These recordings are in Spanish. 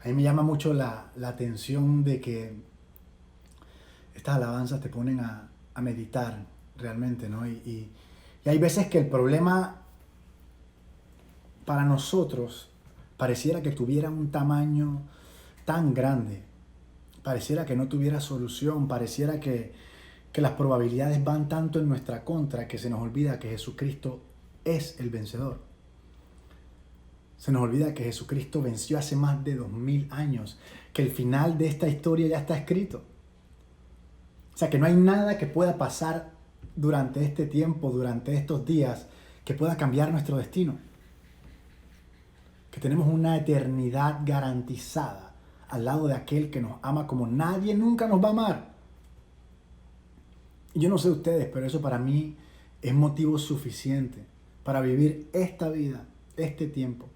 mí me llama mucho la atención de que estas alabanzas te ponen a meditar realmente, ¿no? Y hay veces que el problema para nosotros pareciera que tuviera un tamaño tan grande, pareciera que no tuviera solución, pareciera que las probabilidades van tanto en nuestra contra que se nos olvida que Jesucristo es el vencedor. Se nos olvida que Jesucristo venció hace más de 2000 años, que el final de esta historia ya está escrito. O sea, que no hay nada que pueda pasar durante este tiempo, durante estos días, que pueda cambiar nuestro destino. Que tenemos una eternidad garantizada al lado de aquel que nos ama como nadie nunca nos va a amar. Yo no sé ustedes, pero eso para mí es motivo suficiente para vivir esta vida, este tiempo,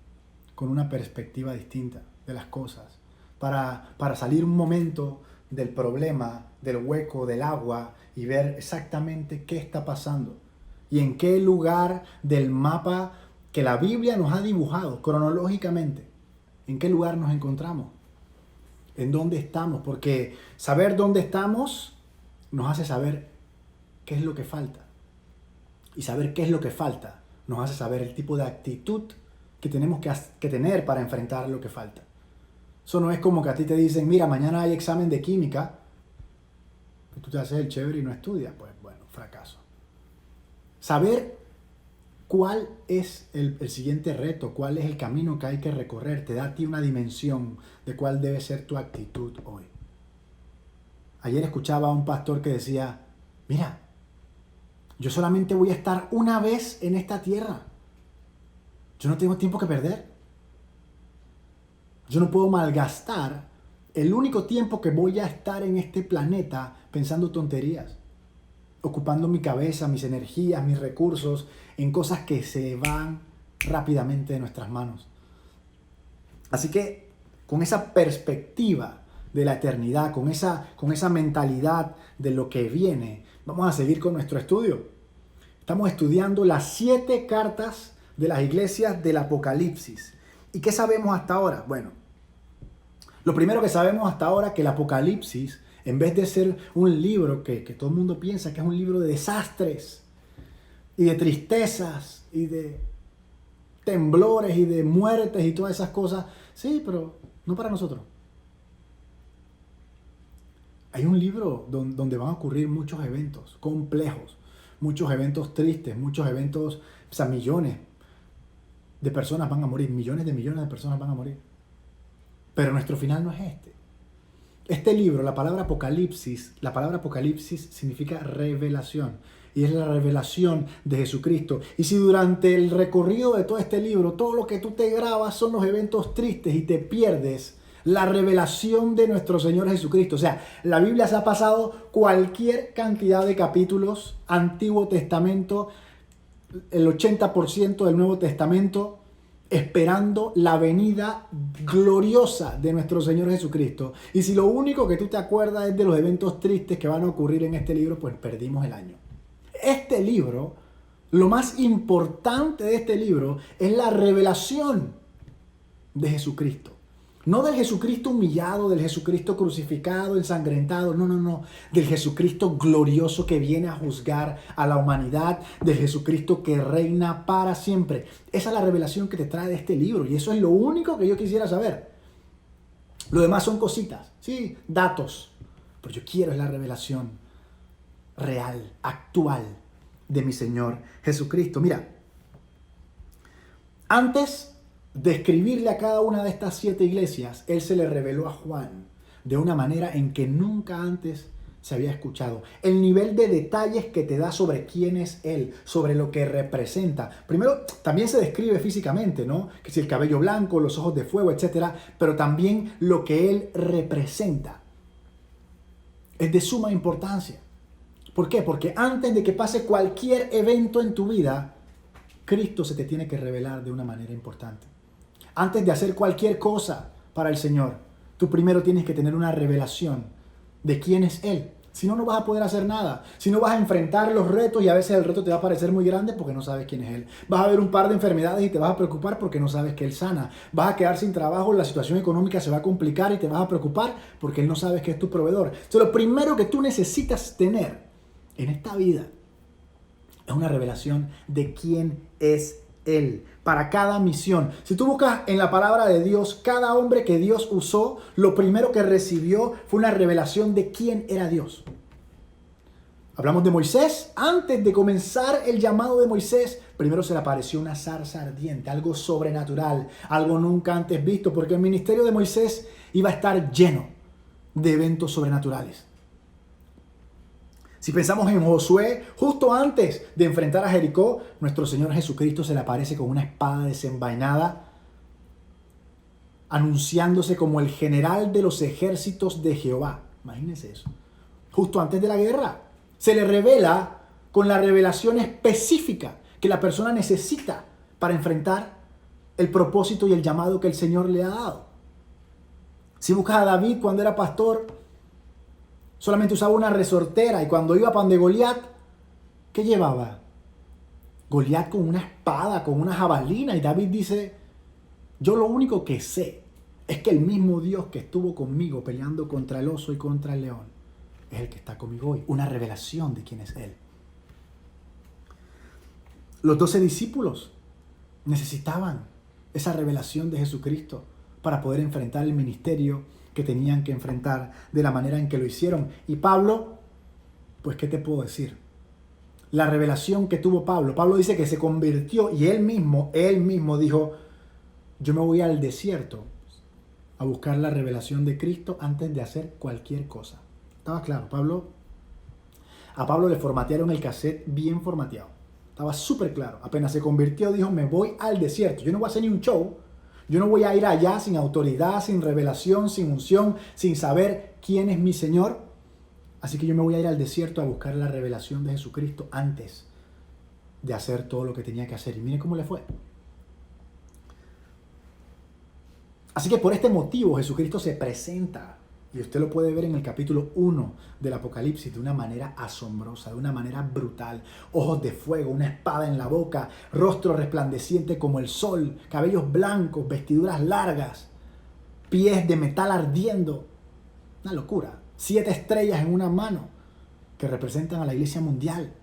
con una perspectiva distinta de las cosas. Para salir un momento del problema, del hueco, del agua y ver exactamente qué está pasando y en qué lugar del mapa que la Biblia nos ha dibujado cronológicamente, en qué lugar nos encontramos, en dónde estamos, porque saber dónde estamos nos hace saber qué es lo que falta. Y saber qué es lo que falta nos hace saber el tipo de actitud que tenemos que tener para enfrentar lo que falta. Eso no es como que a ti te dicen, mira, mañana hay examen de química, y tú te haces el chévere y no estudias. Pues bueno, fracaso. Saber cuál es el siguiente reto, cuál es el camino que hay que recorrer, te da a ti una dimensión de cuál debe ser tu actitud hoy. Ayer escuchaba a un pastor que decía, mira, yo solamente voy a estar una vez en esta tierra. Yo no tengo tiempo que perder. Yo no puedo malgastar el único tiempo que voy a estar en este planeta pensando tonterías, ocupando mi cabeza, mis energías, mis recursos en cosas que se van rápidamente de nuestras manos. Así que con esa perspectiva de la eternidad, con esa mentalidad de lo que viene, vamos a seguir con nuestro estudio. Estamos estudiando las 7 cartas de las iglesias del Apocalipsis. ¿Y qué sabemos hasta ahora? Bueno, lo primero que sabemos hasta ahora es que el Apocalipsis, en vez de ser un libro que todo el mundo piensa que es un libro de desastres y de tristezas y de temblores y de muertes y todas esas cosas, sí, pero no para nosotros. Hay un libro donde van a ocurrir muchos eventos complejos, muchos eventos tristes, muchos eventos, o sea, millones de personas van a morir, millones de personas van a morir. Pero nuestro final no es este. Este libro, la palabra Apocalipsis significa revelación. Y es la revelación de Jesucristo. Y si durante el recorrido de todo este libro, todo lo que tú te grabas son los eventos tristes y te pierdes la revelación de nuestro Señor Jesucristo. O sea, la Biblia se ha pasado cualquier cantidad de capítulos, Antiguo Testamento, el 80% del Nuevo Testamento, esperando la venida gloriosa de nuestro Señor Jesucristo. Y si lo único que tú te acuerdas es de los eventos tristes que van a ocurrir en este libro, pues perdimos el año. Este libro, lo más importante de este libro es la revelación de Jesucristo. No del Jesucristo humillado, del Jesucristo crucificado, ensangrentado, no. Del Jesucristo glorioso que viene a juzgar a la humanidad, del Jesucristo que reina para siempre. Esa es la revelación que te trae de este libro y eso es lo único que yo quisiera saber. Lo demás son cositas, sí, datos, pero yo quiero es la revelación real, actual de mi Señor Jesucristo. Mira, antes de escribirle a cada una de estas 7 iglesias, Él se le reveló a Juan de una manera en que nunca antes se había escuchado. El nivel de detalles que te da sobre quién es Él, sobre lo que representa. Primero, también se describe físicamente, ¿no? Que si el cabello blanco, los ojos de fuego, etcétera, pero también lo que Él representa. Es de suma importancia. ¿Por qué? Porque antes de que pase cualquier evento en tu vida, Cristo se te tiene que revelar de una manera importante. Antes de hacer cualquier cosa para el Señor, tú primero tienes que tener una revelación de quién es Él. Si no, no vas a poder hacer nada. Si no, vas a enfrentar los retos y a veces el reto te va a parecer muy grande porque no sabes quién es Él. Vas a ver un par de enfermedades y te vas a preocupar porque no sabes que Él sana. Vas a quedar sin trabajo, la situación económica se va a complicar y te vas a preocupar porque Él no sabes que es tu proveedor. Entonces, lo primero que tú necesitas tener en esta vida es una revelación de quién es Él, para cada misión. Si tú buscas en la palabra de Dios, cada hombre que Dios usó, lo primero que recibió fue una revelación de quién era Dios. Hablamos de Moisés. Antes de comenzar el llamado de Moisés, primero se le apareció una zarza ardiente, algo sobrenatural, algo nunca antes visto, porque el ministerio de Moisés iba a estar lleno de eventos sobrenaturales. Si pensamos en Josué, justo antes de enfrentar a Jericó, nuestro Señor Jesucristo se le aparece con una espada desenvainada, anunciándose como el general de los ejércitos de Jehová. Imagínense eso. Justo antes de la guerra, se le revela con la revelación específica que la persona necesita para enfrentar el propósito y el llamado que el Señor le ha dado. Si buscas a David cuando era pastor, solamente usaba una resortera y cuando iba para donde Goliat, ¿qué llevaba? Goliat con una espada, con una jabalina, y David dice, yo lo único que sé es que el mismo Dios que estuvo conmigo peleando contra el oso y contra el león es el que está conmigo hoy. Una revelación de quién es Él. Los 12 discípulos necesitaban esa revelación de Jesucristo para poder enfrentar el ministerio que tenían que enfrentar de la manera en que lo hicieron. Y Pablo, pues ¿qué te puedo decir? La revelación que tuvo Pablo dice que se convirtió y él mismo dijo, yo me voy al desierto a buscar la revelación de Cristo antes de hacer cualquier cosa. Estaba claro, a Pablo le formatearon el cassette bien formateado. Estaba súper claro. Apenas se convirtió, dijo, me voy al desierto. Yo no voy a hacer ni un show. Yo no voy a ir allá sin autoridad, sin revelación, sin unción, sin saber quién es mi Señor. Así que yo me voy a ir al desierto a buscar la revelación de Jesucristo antes de hacer todo lo que tenía que hacer. Y miren cómo le fue. Así que por este motivo Jesucristo se presenta, y usted lo puede ver en el capítulo 1 del Apocalipsis, de una manera asombrosa, de una manera brutal. Ojos de fuego, una espada en la boca, rostro resplandeciente como el sol, cabellos blancos, vestiduras largas, pies de metal ardiendo. Una locura. 7 estrellas en una mano que representan a la iglesia mundial.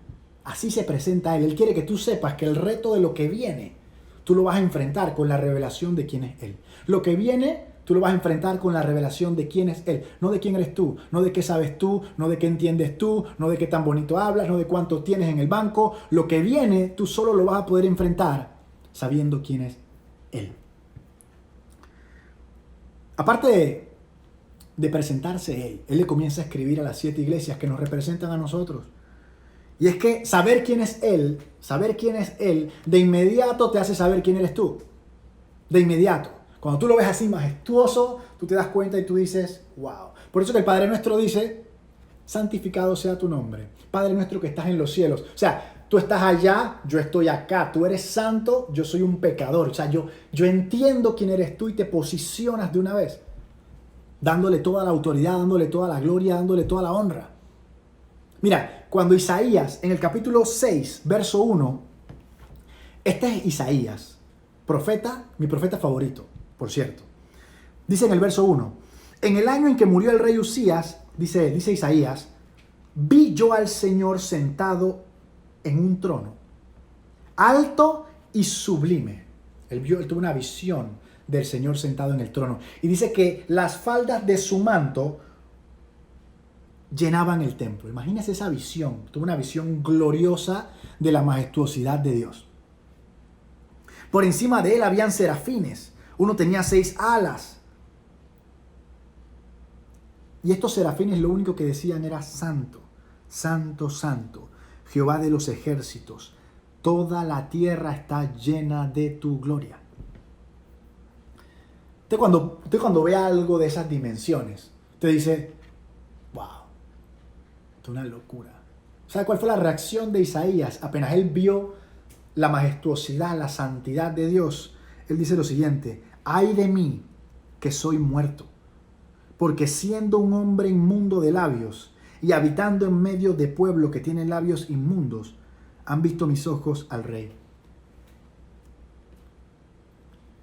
Así se presenta Él. Él quiere que tú sepas que el reto de lo que viene, tú lo vas a enfrentar con la revelación de quién es Él. Lo que viene, tú lo vas a enfrentar con la revelación de quién es Él. No de quién eres tú, no de qué sabes tú, no de qué entiendes tú, no de qué tan bonito hablas, no de cuánto tienes en el banco. Lo que viene, tú solo lo vas a poder enfrentar sabiendo quién es Él. Aparte de presentarse Él le comienza a escribir a las 7 iglesias que nos representan a nosotros. Y es que saber quién es Él, de inmediato te hace saber quién eres tú. De inmediato. Cuando tú lo ves así majestuoso, tú te das cuenta y tú dices, wow. Por eso que el Padre Nuestro dice, santificado sea tu nombre. Padre Nuestro que estás en los cielos. O sea, tú estás allá, yo estoy acá. Tú eres santo, yo soy un pecador. O sea, yo entiendo quién eres tú y te posicionas de una vez. Dándole toda la autoridad, dándole toda la gloria, dándole toda la honra. Mira, cuando Isaías, en el capítulo 6, verso 1, este es Isaías, profeta, mi profeta favorito, por cierto. Dice en el verso 1, en el año en que murió el rey Usías, dice Isaías, vi yo al Señor sentado en un trono, alto y sublime. Él tuvo una visión del Señor sentado en el trono. Y dice que las faldas de su manto llenaban el templo. Imagínese esa visión. Tuvo una visión gloriosa de la majestuosidad de Dios. Por encima de él habían serafines. Uno tenía 6 alas. Y estos serafines lo único que decían era santo, santo, santo, Jehová de los ejércitos. Toda la tierra está llena de tu gloria. Usted cuando ve algo de esas dimensiones, te dice, wow, esto es una locura. ¿Sabe cuál fue la reacción de Isaías? Apenas él vio la majestuosidad, la santidad de Dios, él dice lo siguiente, ay de mí que soy muerto, porque siendo un hombre inmundo de labios y habitando en medio de pueblo que tiene labios inmundos, han visto mis ojos al Rey.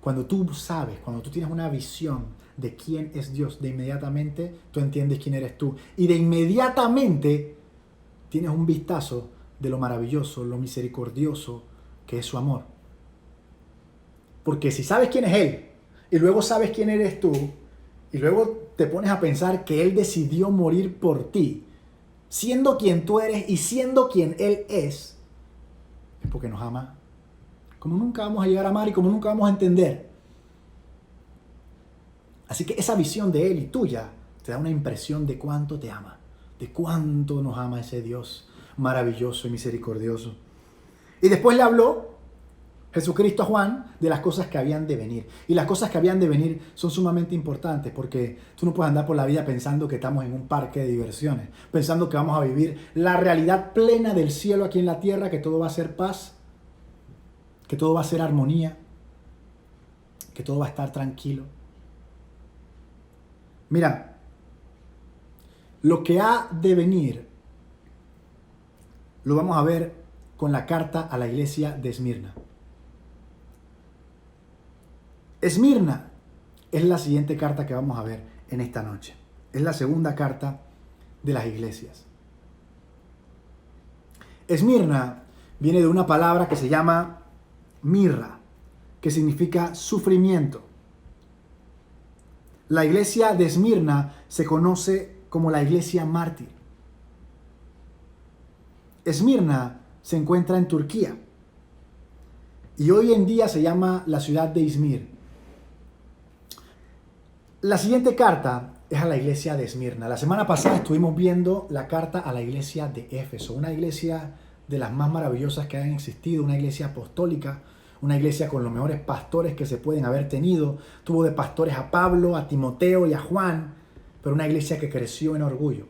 Cuando tú sabes, cuando tú tienes una visión de quién es Dios, de inmediatamente tú entiendes quién eres tú. Y de inmediatamente tienes un vistazo de lo maravilloso, lo misericordioso que es su amor. Porque si sabes quién es Él, y luego sabes quién eres tú, y luego te pones a pensar que Él decidió morir por ti, siendo quien tú eres y siendo quien Él es porque nos ama como nunca vamos a llegar a amar y como nunca vamos a entender. Así que esa visión de Él y tuya te da una impresión de cuánto te ama, de cuánto nos ama ese Dios maravilloso y misericordioso. Y después le habló Jesucristo a Juan de las cosas que habían de venir. Y las cosas que habían de venir son sumamente importantes porque tú no puedes andar por la vida pensando que estamos en un parque de diversiones, pensando que vamos a vivir la realidad plena del cielo aquí en la tierra, que todo va a ser paz, que todo va a ser armonía, que todo va a estar tranquilo. Mira, lo que ha de venir lo vamos a ver con la carta a la iglesia de Esmirna. Esmirna es la siguiente carta que vamos a ver en esta noche. Es la segunda carta de las iglesias. Esmirna viene de una palabra que se llama mirra, que significa sufrimiento. La iglesia de Esmirna se conoce como la iglesia mártir. Esmirna se encuentra en Turquía y hoy en día se llama la ciudad de Izmir. La siguiente carta es a la iglesia de Esmirna. La semana pasada estuvimos viendo la carta a la iglesia de Éfeso, una iglesia de las más maravillosas que han existido, una iglesia apostólica, una iglesia con los mejores pastores que se pueden haber tenido. Tuvo de pastores a Pablo, a Timoteo y a Juan, pero una iglesia que creció en orgullo,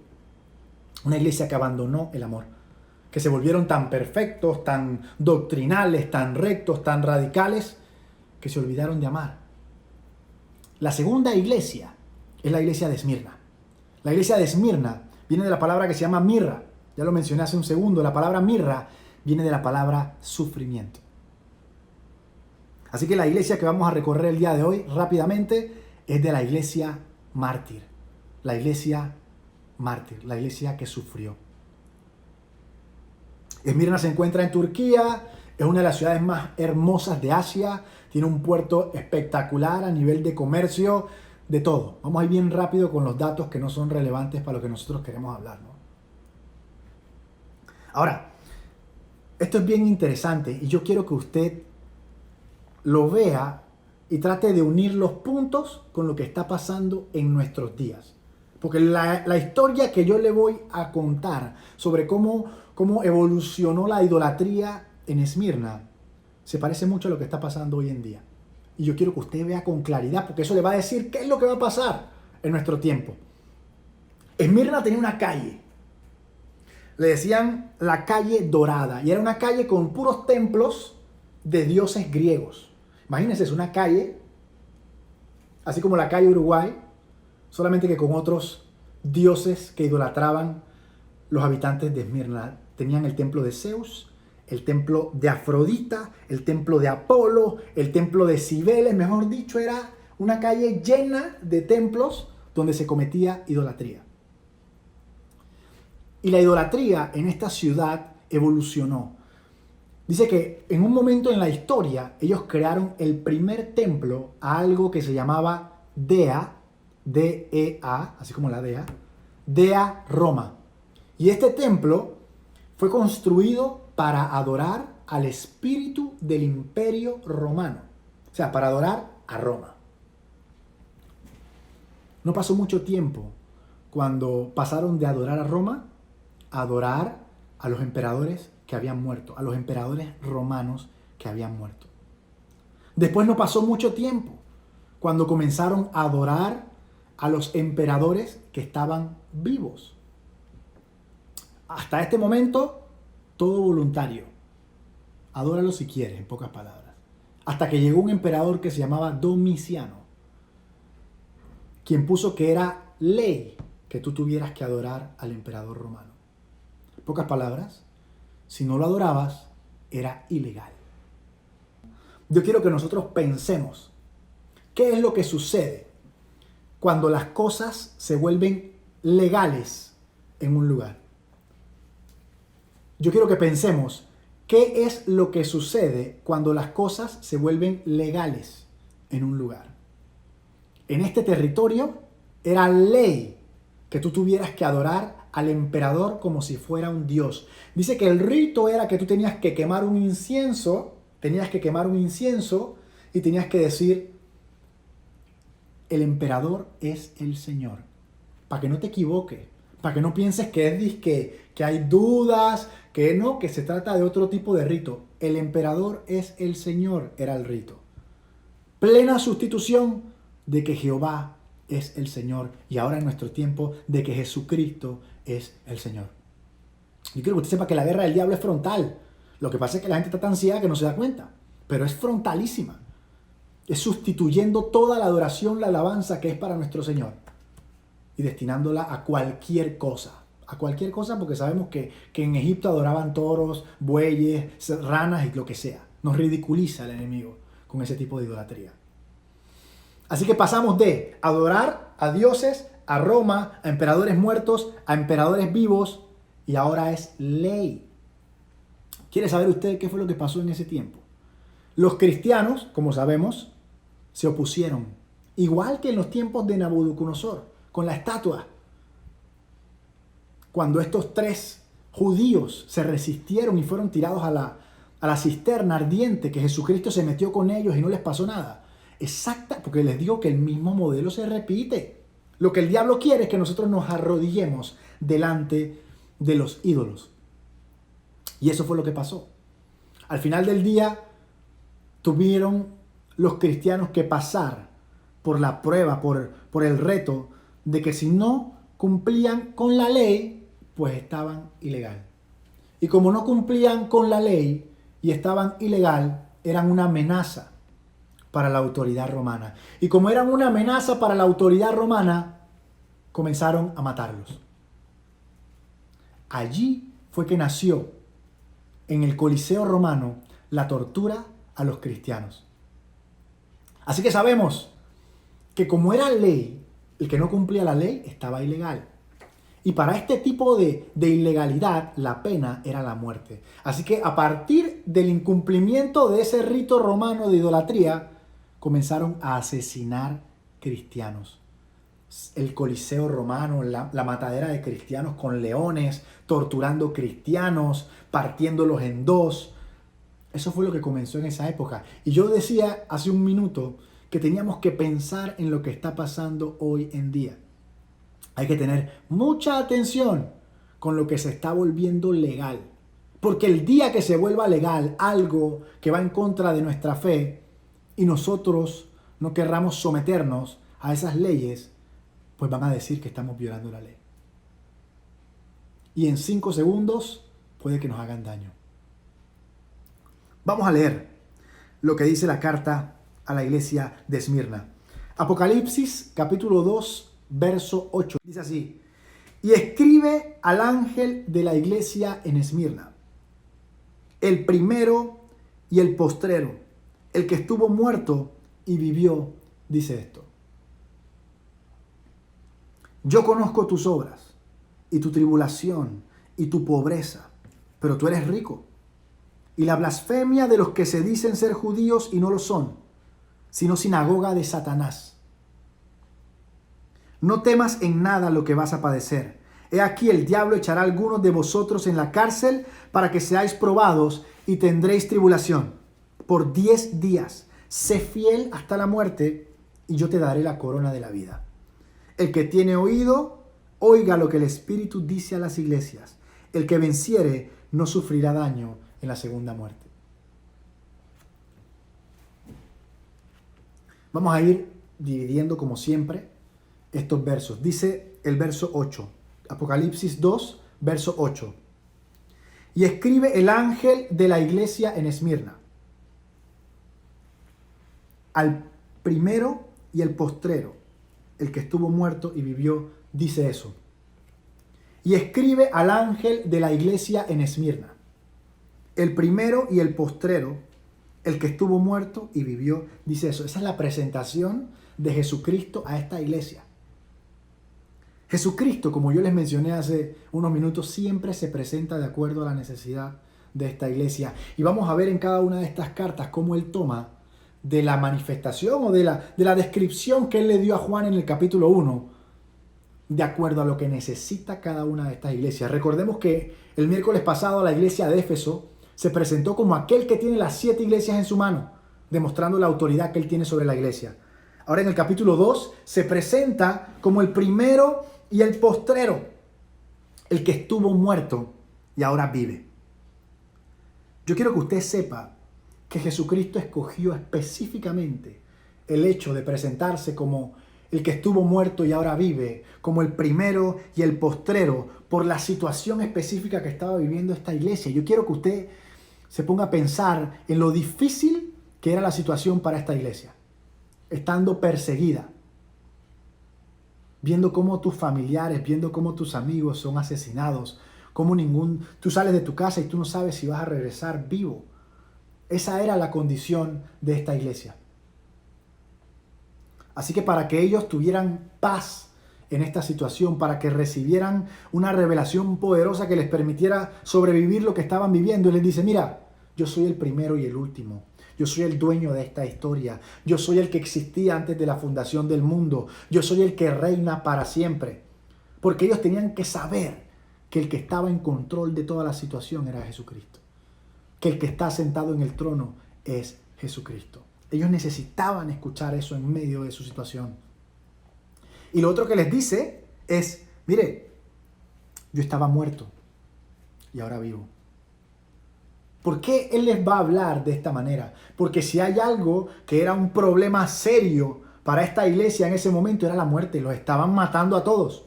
una iglesia que abandonó el amor, que se volvieron tan perfectos, tan doctrinales, tan rectos, tan radicales, que se olvidaron de amar. La segunda iglesia es la iglesia de Esmirna. La iglesia de Esmirna viene de la palabra que se llama mirra. Ya lo mencioné hace un segundo. La palabra mirra viene de la palabra sufrimiento. Así que la iglesia que vamos a recorrer el día de hoy rápidamente es de la iglesia mártir. La iglesia mártir, la iglesia que sufrió. Esmirna se encuentra en Turquía, es una de las ciudades más hermosas de Asia, tiene un puerto espectacular a nivel de comercio, de todo. Vamos a ir bien rápido con los datos que no son relevantes para lo que nosotros queremos hablar, ¿no? Ahora, esto es bien interesante y yo quiero que usted lo vea y trate de unir los puntos con lo que está pasando en nuestros días. Porque la historia que yo le voy a contar sobre cómo evolucionó la idolatría en Esmirna se parece mucho a lo que está pasando hoy en día. Y yo quiero que usted vea con claridad, porque eso le va a decir qué es lo que va a pasar en nuestro tiempo. Esmirna tenía una calle. Le decían la calle dorada. Y era una calle con puros templos de dioses griegos. Imagínense, es una calle, así como la calle Uruguay, solamente que con otros dioses que idolatraban los habitantes de Esmirna. Tenían el templo de Zeus, el templo de Afrodita, el templo de Apolo, el templo de Cibeles. Mejor dicho, era una calle llena de templos donde se cometía idolatría. Y la idolatría en esta ciudad evolucionó. Dice que en un momento en la historia ellos crearon el primer templo a algo que se llamaba Dea, D-E-A, así como la Dea, Dea Roma. Y este templo fue construido para adorar al espíritu del imperio romano. O sea, para adorar a Roma. No pasó mucho tiempo cuando pasaron de adorar a Roma a adorar a los emperadores que habían muerto, a los emperadores romanos que habían muerto. Después no pasó mucho tiempo cuando comenzaron a adorar a los emperadores que estaban vivos. Hasta este momento, todo voluntario. Adóralo si quieres, en pocas palabras. Hasta que llegó un emperador que se llamaba Domiciano, quien puso que era ley que tú tuvieras que adorar al emperador romano. En pocas palabras, si no lo adorabas, era ilegal. Yo quiero que nosotros pensemos qué es lo que sucede cuando las cosas se vuelven legales en un lugar. Yo quiero que pensemos qué es lo que sucede cuando las cosas se vuelven legales en un lugar. En este territorio era ley que tú tuvieras que adorar al emperador como si fuera un dios. Dice que el rito era que tú tenías que quemar un incienso y tenías que decir: el emperador es el Señor. Para que no te equivoques, para que no pienses que hay dudas, que se trata de otro tipo de rito. El emperador es el Señor, era el rito. Plena sustitución de que Jehová es el Señor, y ahora en nuestro tiempo de que Jesucristo es el Señor. Yo quiero que usted sepa que la guerra del diablo es frontal. Lo que pasa es que la gente está tan ciega que no se da cuenta, pero es frontalísima. Es sustituyendo toda la adoración, la alabanza que es para nuestro Señor y destinándola a cualquier cosa. A cualquier cosa, porque sabemos que en Egipto adoraban toros, bueyes, ranas y lo que sea. Nos ridiculiza el enemigo con ese tipo de idolatría. Así que pasamos de adorar a dioses, a Roma, a emperadores muertos, a emperadores vivos, y ahora es ley. ¿Quiere saber usted qué fue lo que pasó en ese tiempo? Los cristianos, como sabemos, se opusieron, igual que en los tiempos de Nabucodonosor, con la estatua. Cuando estos 3 judíos se resistieron y fueron tirados a la cisterna ardiente, que Jesucristo se metió con ellos y no les pasó nada. Exacta, porque les digo que el mismo modelo se repite. Lo que el diablo quiere es que nosotros nos arrodillemos delante de los ídolos. Y eso fue lo que pasó. Al final del día, tuvieron los cristianos que pasar por la prueba, por el reto de que si no cumplían con la ley, pues estaban ilegal. Y como no cumplían con la ley y estaban ilegal, eran una amenaza para la autoridad romana. Y como eran una amenaza para la autoridad romana, comenzaron a matarlos. Allí fue que nació, en el Coliseo romano, la tortura a los cristianos. Así que sabemos que como era ley, el que no cumplía la ley estaba ilegal. Y para este tipo de ilegalidad, la pena era la muerte. Así que a partir del incumplimiento de ese rito romano de idolatría, comenzaron a asesinar cristianos. El Coliseo romano, la matadera de cristianos con leones, torturando cristianos, partiéndolos en dos. Eso fue lo que comenzó en esa época. Y yo decía hace un minuto que teníamos que pensar en lo que está pasando hoy en día. Hay que tener mucha atención con lo que se está volviendo legal. Porque el día que se vuelva legal algo que va en contra de nuestra fe y nosotros no querramos someternos a esas leyes, pues van a decir que estamos violando la ley. Y en 5 segundos puede que nos hagan daño. Vamos a leer lo que dice la carta a la iglesia de Esmirna. Apocalipsis capítulo 2, verso 8. Dice así: y escribe al ángel de la iglesia en Esmirna, el primero y el postrero, el que estuvo muerto y vivió, dice esto: yo conozco tus obras y tu tribulación y tu pobreza, pero tú eres rico, y la blasfemia de los que se dicen ser judíos y no lo son, sino sinagoga de Satanás. No temas en nada lo que vas a padecer. He aquí el diablo echará a algunos de vosotros en la cárcel para que seáis probados y tendréis tribulación por 10 días. Sé fiel hasta la muerte y yo te daré la corona de la vida. El que tiene oído, oiga lo que el Espíritu dice a las iglesias. El que venciere no sufrirá daño en la segunda muerte. Vamos a ir dividiendo como siempre estos versos. Dice el verso 8, Apocalipsis 2, verso 8. Y escribe el ángel de la iglesia en Esmirna, al primero y el postrero, el que estuvo muerto y vivió, dice eso. Y escribe al ángel de la iglesia en Esmirna, el primero y el postrero, el que estuvo muerto y vivió, dice eso. Esa es la presentación de Jesucristo a esta iglesia. Jesucristo, como yo les mencioné hace unos minutos, siempre se presenta de acuerdo a la necesidad de esta iglesia. Y vamos a ver en cada una de estas cartas cómo Él toma de la manifestación o de la descripción que Él le dio a Juan en el capítulo 1, de acuerdo a lo que necesita cada una de estas iglesias. Recordemos que el miércoles pasado la iglesia de Éfeso se presentó como aquel que tiene las 7 iglesias en su mano, demostrando la autoridad que Él tiene sobre la iglesia. Ahora en el capítulo 2 se presenta como el primero y el postrero, el que estuvo muerto y ahora vive. Yo quiero que usted sepa que Jesucristo escogió específicamente el hecho de presentarse como el que estuvo muerto y ahora vive, como el primero y el postrero, por la situación específica que estaba viviendo esta iglesia. Yo quiero que usted se ponga a pensar en lo difícil que era la situación para esta iglesia, estando perseguida, viendo cómo tus familiares, viendo cómo tus amigos son asesinados, cómo tú sales de tu casa y tú no sabes si vas a regresar vivo. Esa era la condición de esta iglesia. Así que para que ellos tuvieran paz en esta situación, para que recibieran una revelación poderosa que les permitiera sobrevivir lo que estaban viviendo, Él les dice, mira, yo soy el primero y el último. Yo soy el dueño de esta historia. Yo soy el que existía antes de la fundación del mundo. Yo soy el que reina para siempre. Porque ellos tenían que saber que el que estaba en control de toda la situación era Jesucristo. Que el que está sentado en el trono es Jesucristo. Ellos necesitaban escuchar eso en medio de su situación. Y lo otro que les dice es, mire, yo estaba muerto y ahora vivo. ¿Por qué Él les va a hablar de esta manera? Porque si hay algo que era un problema serio para esta iglesia en ese momento era la muerte. Los estaban matando a todos.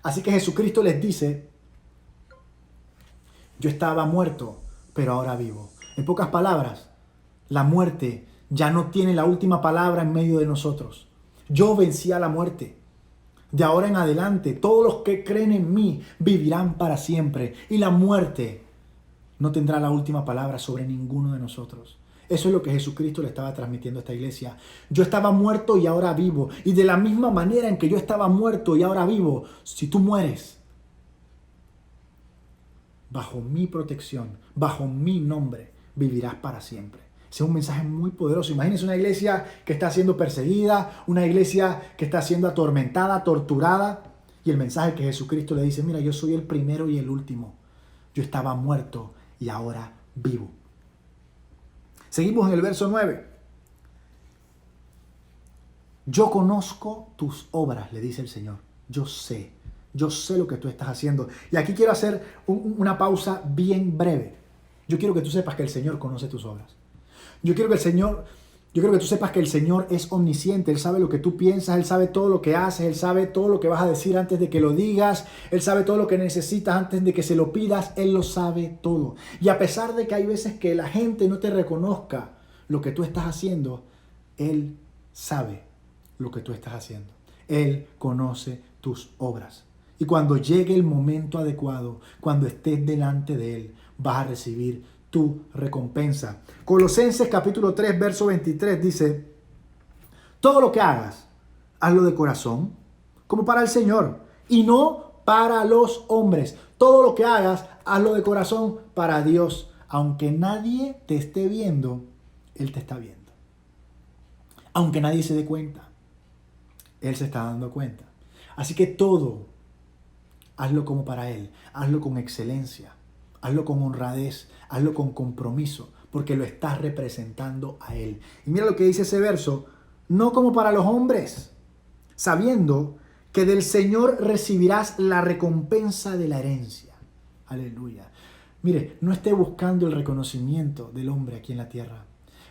Así que Jesucristo les dice, yo estaba muerto, pero ahora vivo. En pocas palabras, la muerte ya no tiene la última palabra en medio de nosotros. Yo vencí a la muerte. De ahora en adelante, todos los que creen en mí vivirán para siempre. Y la muerte no tendrá la última palabra sobre ninguno de nosotros. Eso es lo que Jesucristo le estaba transmitiendo a esta iglesia. Yo estaba muerto y ahora vivo. Y de la misma manera en que yo estaba muerto y ahora vivo, si tú mueres, bajo mi protección, bajo mi nombre, vivirás para siempre. Ese es un mensaje muy poderoso. Imagínense una iglesia que está siendo perseguida, una iglesia que está siendo atormentada, torturada. Y el mensaje que Jesucristo le dice, mira, yo soy el primero y el último. Yo estaba muerto y ahora vivo. Seguimos en el verso 9. Yo conozco tus obras, le dice el Señor. Yo sé lo que tú estás haciendo. Y aquí quiero hacer una pausa bien breve. Yo quiero que tú sepas que el Señor conoce tus obras. Yo quiero que tú sepas que el Señor es omnisciente. Él sabe lo que tú piensas, Él sabe todo lo que haces, Él sabe todo lo que vas a decir antes de que lo digas, Él sabe todo lo que necesitas antes de que se lo pidas, Él lo sabe todo. Y a pesar de que hay veces que la gente no te reconozca lo que tú estás haciendo, Él sabe lo que tú estás haciendo. Él conoce tus obras. Y cuando llegue el momento adecuado, cuando estés delante de Él, vas a recibir tu recompensa. Colosenses capítulo 3, verso 23 dice, todo lo que hagas, hazlo de corazón, como para el Señor, y no para los hombres. Todo lo que hagas, hazlo de corazón para Dios. Aunque nadie te esté viendo, Él te está viendo. Aunque nadie se dé cuenta, Él se está dando cuenta. Así que todo, hazlo como para Él, hazlo con excelencia. Hazlo con honradez, hazlo con compromiso, porque lo estás representando a Él. Y mira lo que dice ese verso, no como para los hombres, sabiendo que del Señor recibirás la recompensa de la herencia. Aleluya. Mire, no esté buscando el reconocimiento del hombre aquí en la tierra.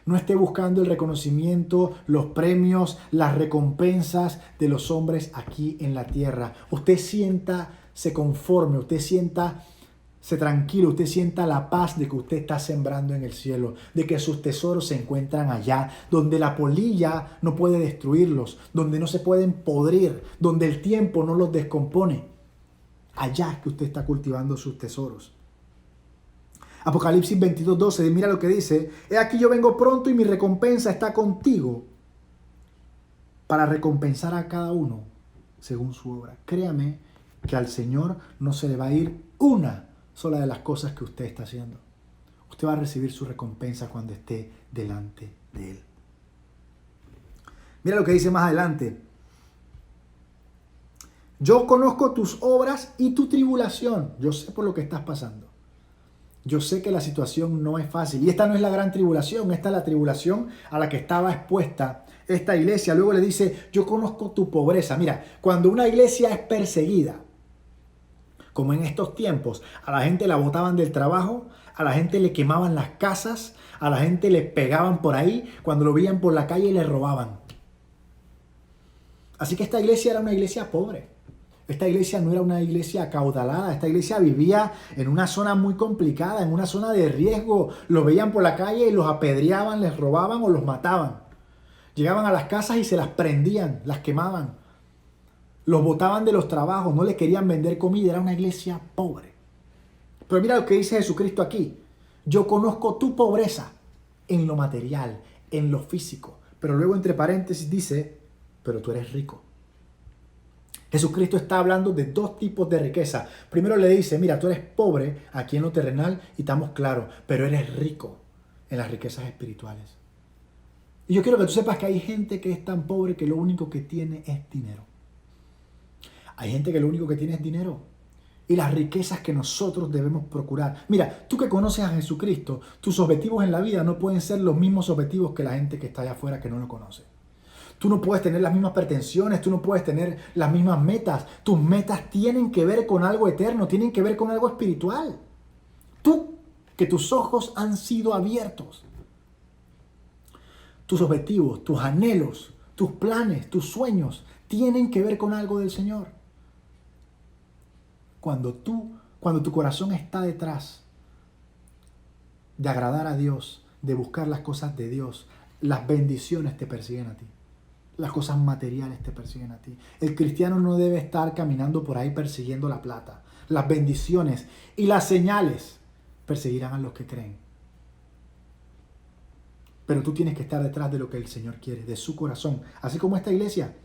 No esté buscando el reconocimiento, los premios, las recompensas de los hombres aquí en la tierra. Usted se conforme, usted se tranquilo, usted sienta la paz de que usted está sembrando en el cielo, de que sus tesoros se encuentran allá, donde la polilla no puede destruirlos, donde no se pueden podrir, donde el tiempo no los descompone. Allá es que usted está cultivando sus tesoros. Apocalipsis 22:12, mira lo que dice: he aquí yo vengo pronto y mi recompensa está contigo para recompensar a cada uno según su obra. Créame que al Señor no se le va a ir una sola de las cosas que usted está haciendo. Usted va a recibir su recompensa cuando esté delante de Él. Mira lo que dice más adelante: yo conozco tus obras y tu tribulación. Yo sé por lo que estás pasando. Yo sé que la situación no es fácil. Y esta no es la gran tribulación. Esta es la tribulación a la que estaba expuesta esta iglesia. Luego le dice: yo conozco tu pobreza. Mira, cuando una iglesia es perseguida, como en estos tiempos, a la gente la botaban del trabajo, a la gente le quemaban las casas, a la gente le pegaban por ahí, cuando lo veían por la calle le robaban. Así que esta iglesia era una iglesia pobre. Esta iglesia no era una iglesia acaudalada. Esta iglesia vivía en una zona muy complicada, en una zona de riesgo. Los veían por la calle y los apedreaban, les robaban o los mataban. Llegaban a las casas y se las prendían, las quemaban. Los botaban de los trabajos, no les querían vender comida. Era una iglesia pobre. Pero mira lo que dice Jesucristo aquí: yo conozco tu pobreza en lo material, en lo físico. Pero luego entre paréntesis dice: pero tú eres rico. Jesucristo está hablando de dos tipos de riqueza. Primero le dice: mira, tú eres pobre aquí en lo terrenal y estamos claros, pero eres rico en las riquezas espirituales. Y yo quiero que tú sepas que hay gente que es tan pobre que lo único que tiene es dinero. Hay gente que lo único que tiene es dinero. Y las riquezas que nosotros debemos procurar. Mira, tú que conoces a Jesucristo, tus objetivos en la vida no pueden ser los mismos objetivos que la gente que está allá afuera que no lo conoce. Tú no puedes tener las mismas pretensiones, tú no puedes tener las mismas metas. Tus metas tienen que ver con algo eterno, tienen que ver con algo espiritual. Tú, que tus ojos han sido abiertos. Tus objetivos, tus anhelos, tus planes, tus sueños tienen que ver con algo del Señor. Cuando tu corazón está detrás de agradar a Dios, de buscar las cosas de Dios, las bendiciones te persiguen a ti. Las cosas materiales te persiguen a ti. El cristiano no debe estar caminando por ahí persiguiendo la plata. Las bendiciones y las señales perseguirán a los que creen. Pero tú tienes que estar detrás de lo que el Señor quiere, de su corazón. Así como esta iglesia,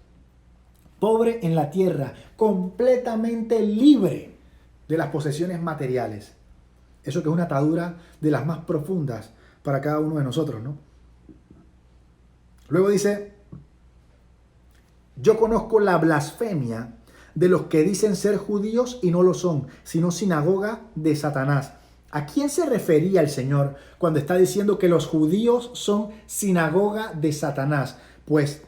pobre en la tierra, completamente libre de las posesiones materiales. Eso que es una atadura de las más profundas para cada uno de nosotros, ¿no? Luego dice: yo conozco la blasfemia de los que dicen ser judíos y no lo son, sino sinagoga de Satanás. ¿A quién se refería el Señor cuando está diciendo que los judíos son sinagoga de Satanás? Pues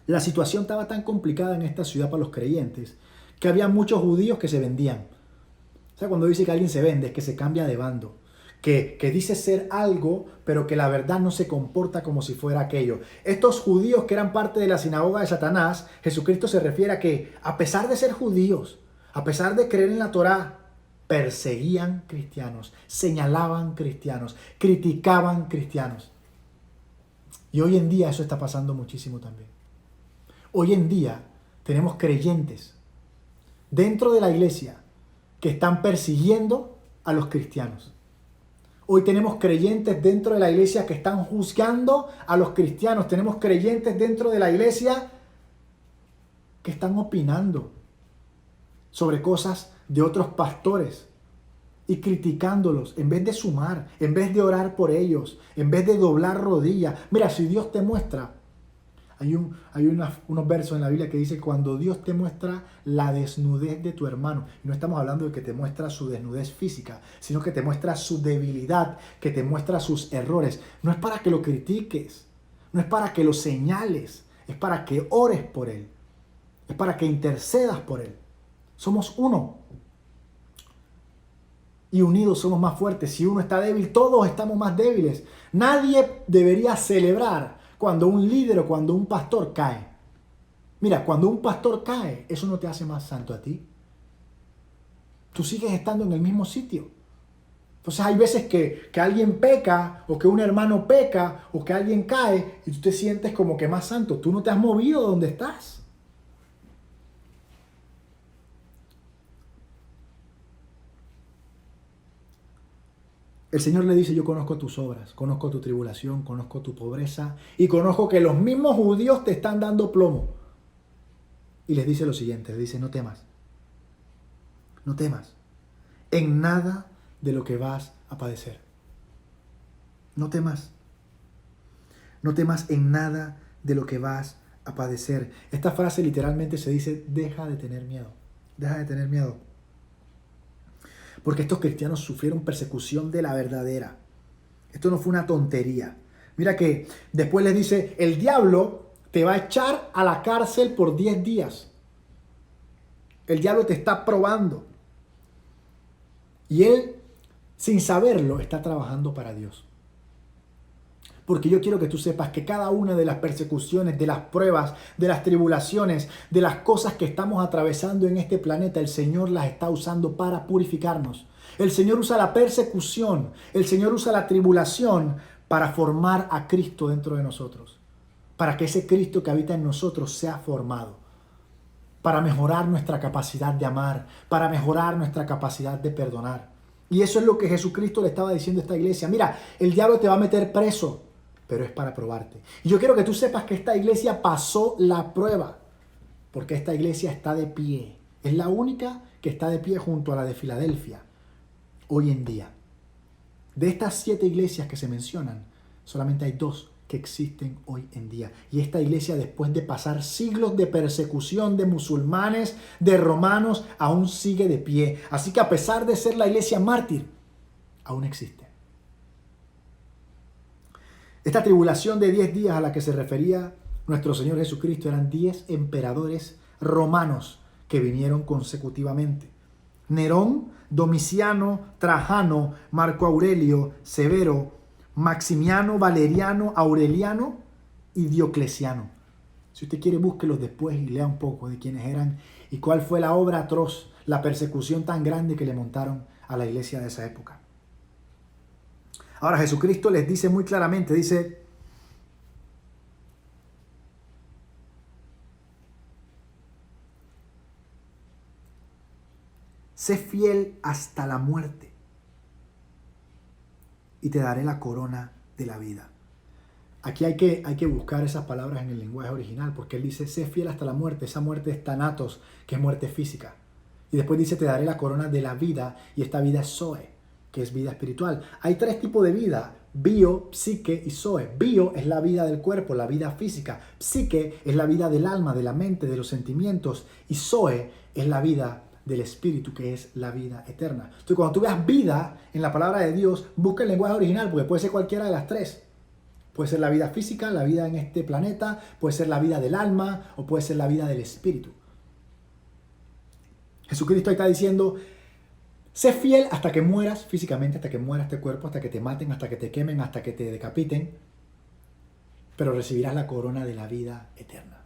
la situación estaba tan complicada en esta ciudad para los creyentes que había muchos judíos que se vendían. O sea, cuando dice que alguien se vende, es que se cambia de bando. Que dice ser algo, pero que la verdad no se comporta como si fuera aquello. Estos judíos que eran parte de la sinagoga de Satanás, Jesucristo se refiere a que, a pesar de ser judíos, a pesar de creer en la Torá, perseguían cristianos, señalaban cristianos, criticaban cristianos. Y hoy en día eso está pasando muchísimo también. Hoy en día tenemos creyentes dentro de la iglesia que están persiguiendo a los cristianos. Hoy tenemos creyentes dentro de la iglesia que están juzgando a los cristianos. Tenemos creyentes dentro de la iglesia que están opinando sobre cosas de otros pastores y criticándolos en vez de sumar, en vez de orar por ellos, en vez de doblar rodillas. Mira, si Dios te muestra, hay unos versos en la Biblia que dice: cuando Dios te muestra la desnudez de tu hermano. Y no estamos hablando de que te muestra su desnudez física, sino que te muestra su debilidad, que te muestra sus errores. No es para que lo critiques, no es para que lo señales, es para que ores por él, es para que intercedas por él. Somos uno. Y unidos somos más fuertes. Si uno está débil, todos estamos más débiles. Nadie debería celebrar cuando un líder o cuando un pastor cae. Mira, cuando un pastor cae, eso no te hace más santo a ti. Tú sigues estando en el mismo sitio. Entonces hay veces que alguien peca, o que un hermano peca, o que alguien cae, y tú te sientes como que más santo. Tú no te has movido de donde estás. El Señor le dice, yo conozco tus obras, conozco tu tribulación, conozco tu pobreza, y conozco que los mismos judíos te están dando plomo. Y les dice lo siguiente, les dice, no temas, no temas en nada de lo que vas a padecer. No temas. No temas en nada de lo que vas a padecer. Esta frase literalmente se dice, deja de tener miedo. Deja de tener miedo. Porque estos cristianos sufrieron persecución de la verdadera. Esto no fue una tontería. Mira que después les dice, el diablo te va a echar a la cárcel por 10 días. El diablo te está probando. Y él, sin saberlo, está trabajando para Dios. Porque yo quiero que tú sepas que cada una de las persecuciones, de las pruebas, de las tribulaciones, de las cosas que estamos atravesando en este planeta, el Señor las está usando para purificarnos. El Señor usa la persecución, el Señor usa la tribulación para formar a Cristo dentro de nosotros. Para que ese Cristo que habita en nosotros sea formado. Para mejorar nuestra capacidad de amar, para mejorar nuestra capacidad de perdonar. Y eso es lo que Jesucristo le estaba diciendo a esta iglesia. Mira, el diablo te va a meter preso, pero es para probarte. Y yo quiero que tú sepas que esta iglesia pasó la prueba, porque esta iglesia está de pie. Es la única que está de pie junto a la de Filadelfia, hoy en día. De estas 7 iglesias que se mencionan, solamente hay 2 que existen hoy en día. Y esta iglesia, después de pasar siglos de persecución de musulmanes, de romanos, aún sigue de pie. Así que a pesar de ser la iglesia mártir, aún existe. Esta tribulación de 10 días a la que se refería nuestro Señor Jesucristo eran 10 emperadores romanos que vinieron consecutivamente. Nerón, Domiciano, Trajano, Marco Aurelio, Severo, Maximiano, Valeriano, Aureliano y Diocleciano. Si usted quiere, búsquelos después y lea un poco de quiénes eran y cuál fue la obra atroz, la persecución tan grande que le montaron a la iglesia de esa época. Ahora Jesucristo les dice muy claramente, dice, sé fiel hasta la muerte y te daré la corona de la vida. Aquí hay que buscar esas palabras en el lenguaje original, porque él dice, sé fiel hasta la muerte. Esa muerte es thanatos, que es muerte física. Y después dice, te daré la corona de la vida, y esta vida es zoe, que es vida espiritual. Hay 3 tipos de vida, bio, psique y zoe. Bio es la vida del cuerpo, la vida física. Psique es la vida del alma, de la mente, de los sentimientos. Y zoe es la vida del espíritu, que es la vida eterna. Entonces, cuando tú veas vida en la palabra de Dios, busca el lenguaje original, porque puede ser cualquiera de las 3. Puede ser la vida física, la vida en este planeta, puede ser la vida del alma o puede ser la vida del espíritu. Jesucristo está diciendo, sé fiel hasta que mueras físicamente, hasta que muera este cuerpo, hasta que te maten, hasta que te quemen, hasta que te decapiten, pero recibirás la corona de la vida eterna.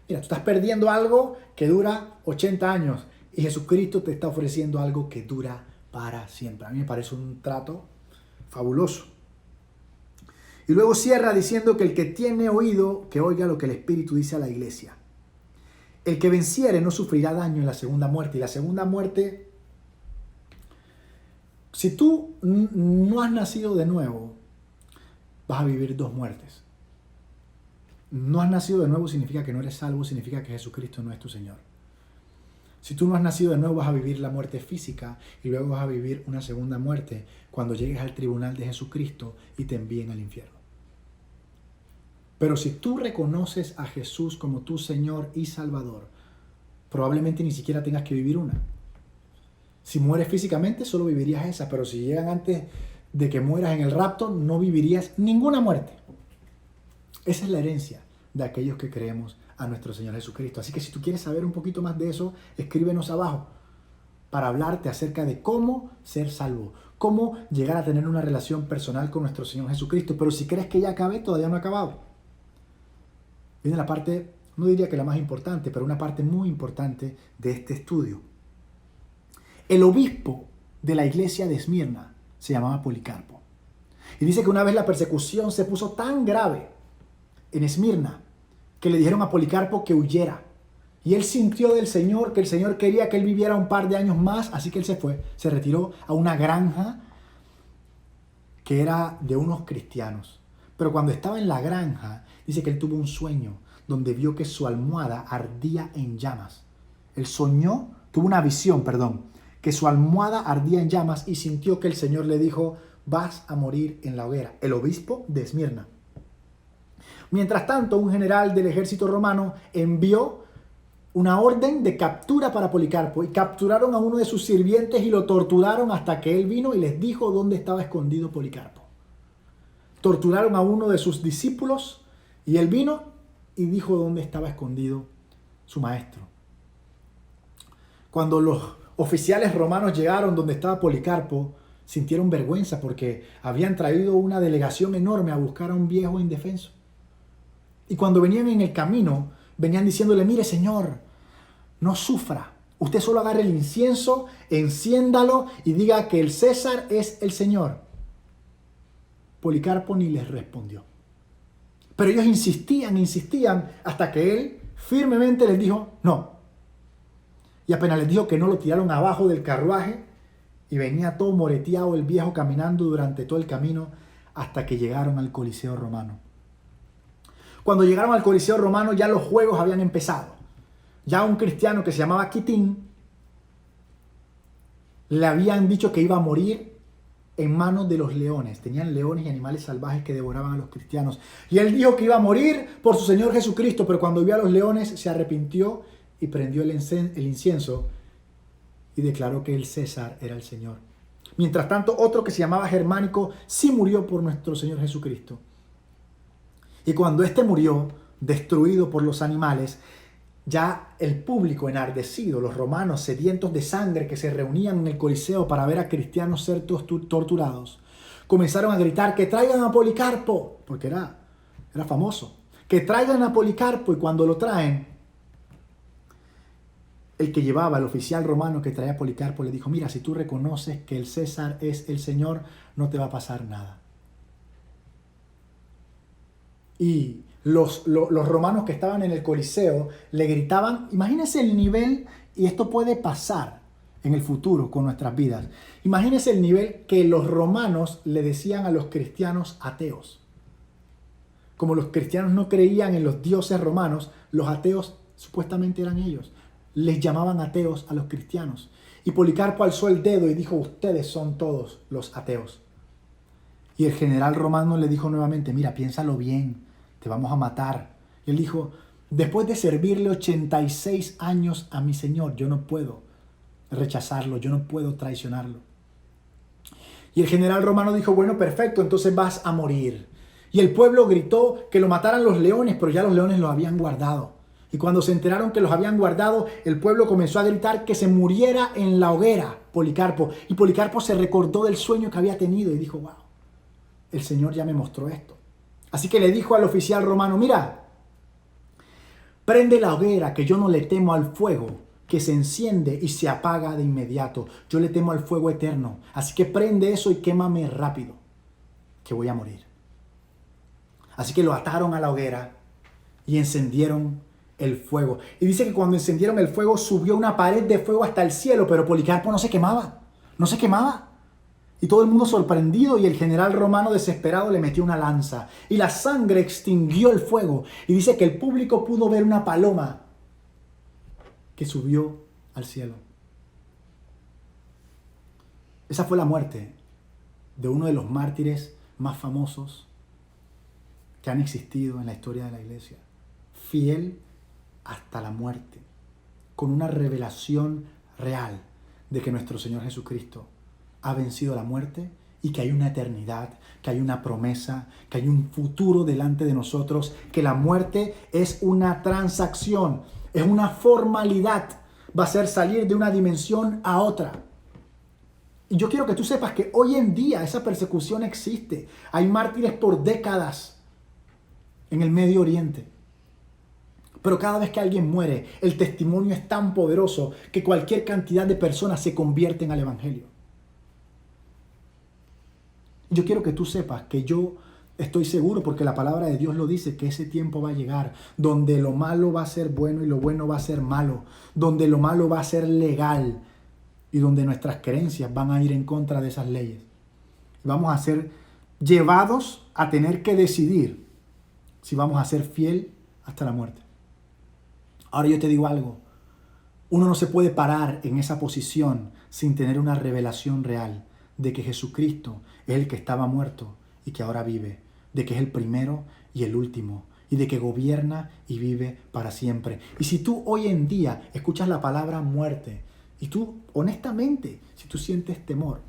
Mira, tú estás perdiendo algo que dura 80 años y Jesucristo te está ofreciendo algo que dura para siempre. A mí me parece un trato fabuloso. Y luego cierra diciendo que el que tiene oído, que oiga lo que el Espíritu dice a la iglesia. El que venciere no sufrirá daño en la segunda muerte. Y la segunda muerte, si tú no has nacido de nuevo, vas a vivir 2 muertes. No has nacido de nuevo significa que no eres salvo, significa que Jesucristo no es tu Señor. Si tú no has nacido de nuevo, vas a vivir la muerte física y luego vas a vivir una segunda muerte cuando llegues al tribunal de Jesucristo y te envíen al infierno. Pero si tú reconoces a Jesús como tu Señor y Salvador, probablemente ni siquiera tengas que vivir una. Si mueres físicamente, solo vivirías esa, pero si llegan antes de que mueras en el rapto, no vivirías ninguna muerte. Esa es la herencia de aquellos que creemos a nuestro Señor Jesucristo. Así que si tú quieres saber un poquito más de eso, escríbenos abajo para hablarte acerca de cómo ser salvo, cómo llegar a tener una relación personal con nuestro Señor Jesucristo. Pero si crees que ya acabé, todavía no ha acabado. Viene la parte, no diría que la más importante, pero una parte muy importante de este estudio. El obispo de la iglesia de Esmirna se llamaba Policarpo. Y dice que una vez la persecución se puso tan grave en Esmirna que le dijeron a Policarpo que huyera. Y él sintió del Señor que el Señor quería que él viviera un par de años más, así que él se fue, se retiró a una granja que era de unos cristianos. Pero cuando estaba en la granja, dice que él tuvo un sueño donde vio que su almohada ardía en llamas. Él tuvo una visión, que su almohada ardía en llamas y sintió que el Señor le dijo: vas a morir en la hoguera. El obispo de Esmirna. Mientras tanto, un general del ejército romano envió una orden de captura para Policarpo y capturaron a uno de sus sirvientes y lo torturaron hasta que él vino y les dijo dónde estaba escondido Policarpo. Torturaron a uno de sus discípulos y él vino y dijo dónde estaba escondido su maestro. Cuando los oficiales romanos llegaron donde estaba Policarpo, sintieron vergüenza porque habían traído una delegación enorme a buscar a un viejo indefenso. Y cuando venían en el camino, venían diciéndole: mire, señor, no sufra. Usted solo agarre el incienso, enciéndalo y diga que el César es el Señor. Policarpo ni les respondió. Pero ellos insistían hasta que él firmemente les dijo no. Y apenas les dijo que no, lo tiraron abajo del carruaje y venía todo moreteado el viejo caminando durante todo el camino hasta que llegaron al Coliseo Romano. Cuando llegaron al Coliseo Romano ya los juegos habían empezado. Ya un cristiano que se llamaba Quitín le habían dicho que iba a morir en manos de los leones. Tenían leones y animales salvajes que devoraban a los cristianos. Y él dijo que iba a morir por su Señor Jesucristo, pero cuando vio a los leones se arrepintió y prendió el incienso y declaró que el César era el Señor. Mientras tanto, otro que se llamaba Germánico sí murió por nuestro Señor Jesucristo. Y cuando éste murió, destruido por los animales, ya el público enardecido, los romanos sedientos de sangre que se reunían en el Coliseo para ver a cristianos ser torturados, comenzaron a gritar que traigan a Policarpo, porque era famoso, que traigan a Policarpo. Y cuando lo traen, el que llevaba, el oficial romano que traía a Policarpo, le dijo: mira, si tú reconoces que el César es el Señor, no te va a pasar nada. Y los romanos que estaban en el Coliseo le gritaban, imagínense el nivel, y esto puede pasar en el futuro con nuestras vidas. Imagínense el nivel que los romanos le decían a los cristianos ateos. Como los cristianos no creían en los dioses romanos, los ateos supuestamente eran ellos. Les llamaban ateos a los cristianos. Y Policarpo alzó el dedo y dijo: ustedes son todos los ateos. Y el general romano le dijo nuevamente: mira, piénsalo bien, te vamos a matar. Y él dijo: después de servirle 86 años a mi Señor, yo no puedo rechazarlo, yo no puedo traicionarlo. Y el general romano dijo: bueno, perfecto, entonces vas a morir. Y el pueblo gritó que lo mataran los leones, pero ya los leones los habían guardado. Y cuando se enteraron que los habían guardado, el pueblo comenzó a gritar que se muriera en la hoguera Policarpo. Y Policarpo se recordó del sueño que había tenido y dijo: wow, el Señor ya me mostró esto. Así que le dijo al oficial romano: mira, prende la hoguera, que yo no le temo al fuego que se enciende y se apaga de inmediato. Yo le temo al fuego eterno. Así que prende eso y quémame rápido, que voy a morir. Así que lo ataron a la hoguera y encendieron el fuego. Y dice que cuando encendieron el fuego subió una pared de fuego hasta el cielo, pero Policarpo no se quemaba. Y todo el mundo sorprendido, y el general romano desesperado le metió una lanza y la sangre extinguió el fuego. Y dice que el público pudo ver una paloma que subió al cielo. Esa fue la muerte de uno de los mártires más famosos que han existido en la historia de la iglesia. Fiel hasta la muerte, con una revelación real de que nuestro Señor Jesucristo ha vencido la muerte y que hay una eternidad, que hay una promesa, que hay un futuro delante de nosotros, que la muerte es una transacción, es una formalidad, va a ser salir de una dimensión a otra. Y yo quiero que tú sepas que hoy en día esa persecución existe. Hay mártires por décadas en el Medio Oriente. Pero cada vez que alguien muere, el testimonio es tan poderoso que cualquier cantidad de personas se convierten al Evangelio. Yo quiero que tú sepas que yo estoy seguro, porque la palabra de Dios lo dice, que ese tiempo va a llegar donde lo malo va a ser bueno y lo bueno va a ser malo, donde lo malo va a ser legal y donde nuestras creencias van a ir en contra de esas leyes. Vamos a ser llevados a tener que decidir si vamos a ser fiel hasta la muerte. Ahora yo te digo algo, uno no se puede parar en esa posición sin tener una revelación real de que Jesucristo es el que estaba muerto y que ahora vive, de que es el primero y el último, y de que gobierna y vive para siempre. Y si tú hoy en día escuchas la palabra muerte, y tú honestamente, si tú sientes temor,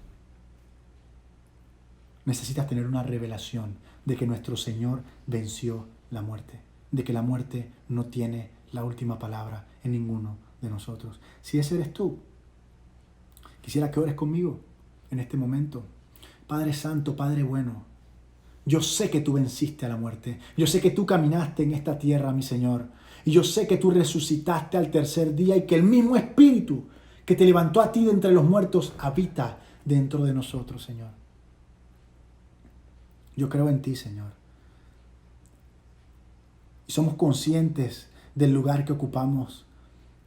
necesitas tener una revelación de que nuestro Señor venció la muerte, de que la muerte no tiene la última palabra en ninguno de nosotros. Si ese eres tú, quisiera que ores conmigo en este momento. Padre Santo, Padre bueno, yo sé que tú venciste a la muerte. Yo sé que tú caminaste en esta tierra, mi Señor. Y yo sé que tú resucitaste al tercer día y que el mismo Espíritu que te levantó a ti de entre los muertos habita dentro de nosotros, Señor. Yo creo en ti, Señor. Y somos conscientes del lugar que ocupamos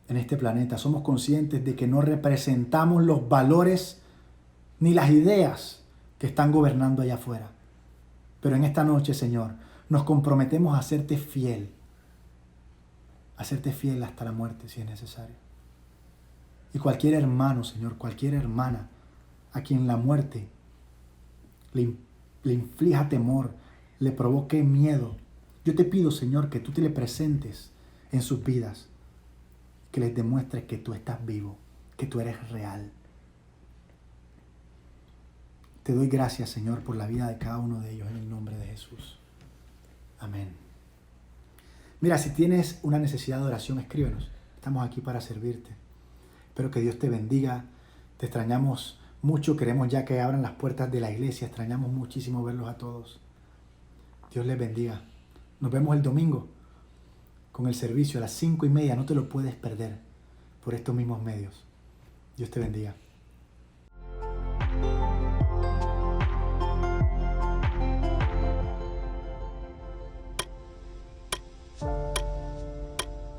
en este planeta. Somos conscientes de que no representamos los valores ni las ideas que están gobernando allá afuera. Pero en esta noche, Señor, nos comprometemos a hacerte fiel hasta la muerte si es necesario. Y cualquier hermano, Señor, cualquier hermana a quien la muerte le inflija temor, le provoque miedo, yo te pido, Señor, que tú te le presentes en sus vidas, que les demuestres que tú estás vivo, que tú eres real. Te doy gracias, Señor, por la vida de cada uno de ellos en el nombre de Jesús. Amén. Mira, si tienes una necesidad de oración, escríbenos. Estamos aquí para servirte. Espero que Dios te bendiga. Te extrañamos mucho. Queremos ya que abran las puertas de la iglesia. Extrañamos muchísimo verlos a todos. Dios les bendiga. Nos vemos el domingo con el servicio a las 5:30. No te lo puedes perder por estos mismos medios. Dios te bendiga.